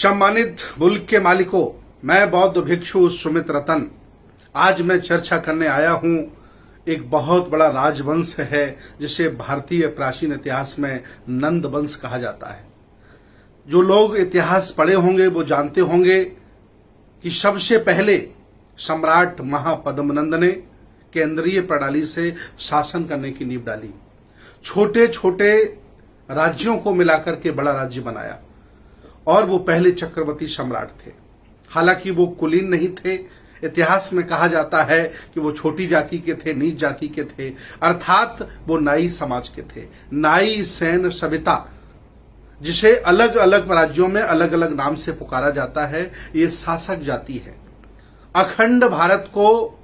सम्मानित मुल्क के मालिकों, मैं बौद्ध भिक्षु सुमित रतन आज मैं चर्चा करने आया हूं। एक बहुत बड़ा राजवंश है जिसे भारतीय प्राचीन इतिहास में नंद वंश कहा जाता है। जो लोग इतिहास पढ़े होंगे वो जानते होंगे कि सबसे पहले सम्राट महापद्मनंद ने केंद्रीय प्रणाली से शासन करने की नींव डाली। छोटे छोटे राज्यों को मिलाकर के बड़ा राज्य बनाया और वो पहले चक्रवर्ती सम्राट थे। हालांकि वो कुलीन नहीं थे। इतिहास में कहा जाता है कि वो छोटी जाति के थे, नीच जाति के थे, अर्थात वो नाई समाज के थे। नाई, सैन, सविता, जिसे अलग अलग राज्यों में अलग अलग नाम से पुकारा जाता है, ये शासक जाति है। अखंड भारत को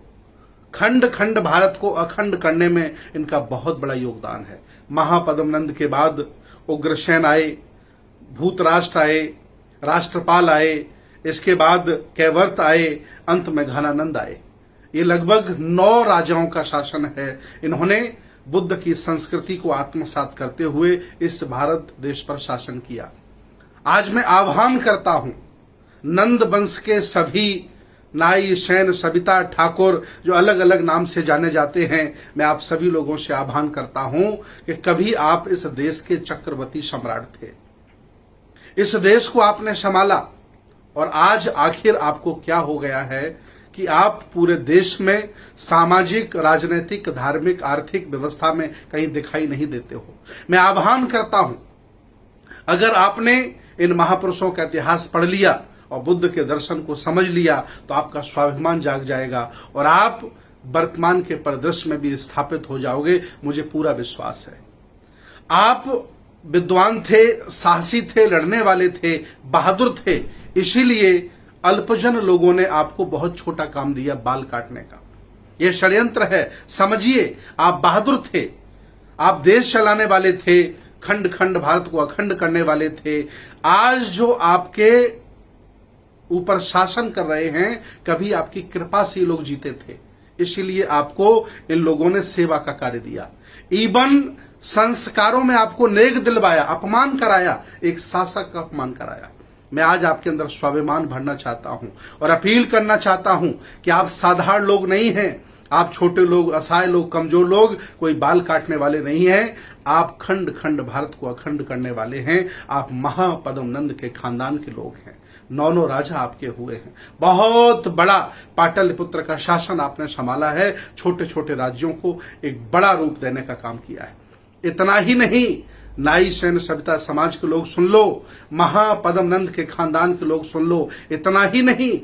खंड भारत को अखंड करने में इनका बहुत बड़ा योगदान है। महापद्मनंद के बाद उग्रसेन आए, भूतराष्ट्र आए, राष्ट्रपाल आए, इसके बाद कैवर्त आए, अंत में घनानंद आए। ये लगभग 9 राजाओं का शासन है। इन्होंने बुद्ध की संस्कृति को आत्मसात करते हुए इस भारत देश पर शासन किया। आज मैं आह्वान करता हूं नंद वंश के सभी नाई, सैन, सविता, ठाकुर जो अलग अलग नाम से जाने जाते हैं, मैं आप सभी लोगों से आह्वान करता हूं कि कभी आप इस देश के चक्रवर्ती सम्राट थे। इस देश को आपने संभाला और आज आखिर आपको क्या हो गया है कि आप पूरे देश में सामाजिक, राजनीतिक, धार्मिक, आर्थिक व्यवस्था में कहीं दिखाई नहीं देते हो। मैं आह्वान करता हूं, अगर आपने इन महापुरुषों का इतिहास पढ़ लिया और बुद्ध के दर्शन को समझ लिया तो आपका स्वाभिमान जाग जाएगा और आप वर्तमान के परिदृश्य में भी स्थापित हो जाओगे। मुझे पूरा विश्वास है। आप विद्वान थे, साहसी थे, लड़ने वाले थे, बहादुर थे, इसीलिए अल्पजन लोगों ने आपको बहुत छोटा काम दिया, बाल काटने का। यह षड्यंत्र है, समझिए। आप बहादुर थे, आप देश चलाने वाले थे, खंड खंड भारत को अखंड करने वाले थे। आज जो आपके ऊपर शासन कर रहे हैं, कभी आपकी कृपा से लोग जीते थे, इसीलिए आपको इन लोगों ने सेवा का कार्य दिया। इवन संस्कारों में आपको नेक दिलवाया, अपमान कराया, एक शासक का अपमान कराया। मैं आज आपके अंदर स्वाभिमान भरना चाहता हूं और अपील करना चाहता हूं कि आप साधारण लोग नहीं हैं। आप छोटे लोग, असहाय लोग, कमजोर लोग, कोई बाल काटने वाले नहीं हैं। आप खंड खंड भारत को अखंड करने वाले हैं। आप महापद्मनंद के खानदान के लोग हैं। 9 राजा आपके हुए हैं। बहुत बड़ा पाटलिपुत्र का शासन आपने संभाला है। छोटे छोटे राज्यों को एक बड़ा रूप देने का काम किया है। इतना ही नहीं, नाई, सैन, सविता समाज के लोग सुन लो, महापद्मनंद के खानदान के लोग सुन लो। इतना ही नहीं,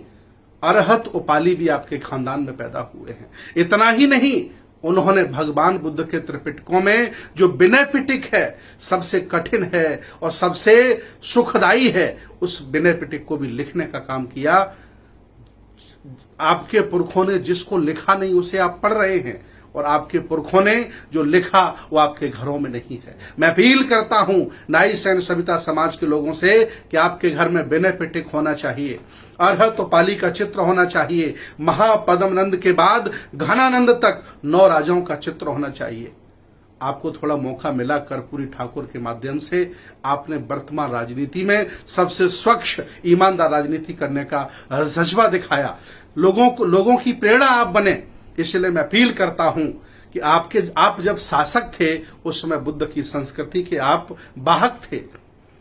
अरहत उपाली भी आपके खानदान में पैदा हुए हैं। इतना ही नहीं, उन्होंने भगवान बुद्ध के त्रिपिटकों में जो विनय पिटक है, सबसे कठिन है और सबसे सुखदायी है, उस विनय पिटक को भी लिखने का काम किया। आपके पुरखों ने जिसको लिखा नहीं उसे आप पढ़ रहे हैं और आपके पुरखों ने जो लिखा वो आपके घरों में नहीं है। मैं अपील करता हूं नाई, सैन, सविता समाज के लोगों से कि आपके घर में विनय पिटक होना चाहिए, अरहत उपाली का चित्र होना चाहिए, महापद्मनंद के बाद घनानंद तक 9 राजाओं का चित्र होना चाहिए। आपको थोड़ा मौका मिला कर्पूरी ठाकुर के माध्यम से, आपने वर्तमान राजनीति में सबसे स्वच्छ, ईमानदार राजनीति करने का जज्बा दिखाया। लोगों की प्रेरणा आप बने। इसलिए मैं अपील करता हूं कि आप जब शासक थे उस समय बुद्ध की संस्कृति के आप वाहक थे,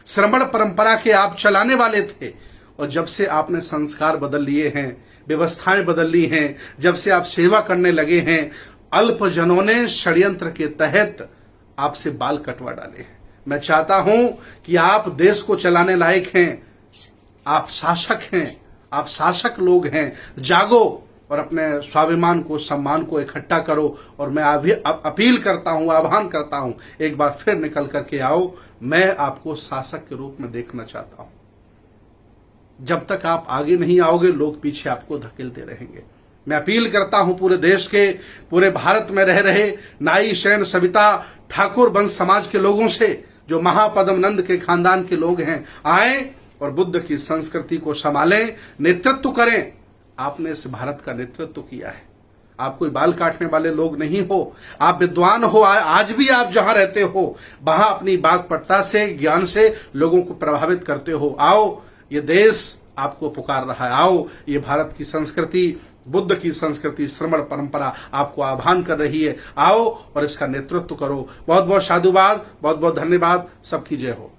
श्रमण परंपरा के आप चलाने वाले थे। और जब से आपने संस्कार बदल लिए हैं, व्यवस्थाएं बदल ली हैं, जब से आप सेवा करने लगे हैं, अल्पजनों ने षड्यंत्र के तहत आपसे बाल कटवा डाले हैं। मैं चाहता हूं कि आप देश को चलाने लायक हैं, आप शासक हैं, आप शासक लोग हैं। जागो और अपने स्वाभिमान को, सम्मान को इकट्ठा करो। और मैं अपील करता हूं, आह्वान करता हूं, एक बार फिर निकल करके आओ। मैं आपको शासक के रूप में देखना चाहता हूं। जब तक आप आगे नहीं आओगे, लोग पीछे आपको धकेलते रहेंगे। मैं अपील करता हूं पूरे देश के, पूरे भारत में रह रहे नाई, सैन, सविता, ठाकुर वंश समाज के लोगों से, जो महापद्मनंद के खानदान के लोग हैं, आए और बुद्ध की संस्कृति को संभालें, नेतृत्व करें। आपने इस भारत का नेतृत्व किया है। आप कोई बाल काटने वाले लोग नहीं हो, आप विद्वान हो। आज भी आप जहां रहते हो वहां अपनी वाक्पटुता से, ज्ञान से लोगों को प्रभावित करते हो। आओ ये देश आपको पुकार रहा है। आओ, ये भारत की संस्कृति, बुद्ध की संस्कृति, श्रमण परंपरा आपको आह्वान कर रही है। आओ और इसका नेतृत्व करो। बहुत बहुत साधुवाद, बहुत बहुत धन्यवाद। सबकी जय हो।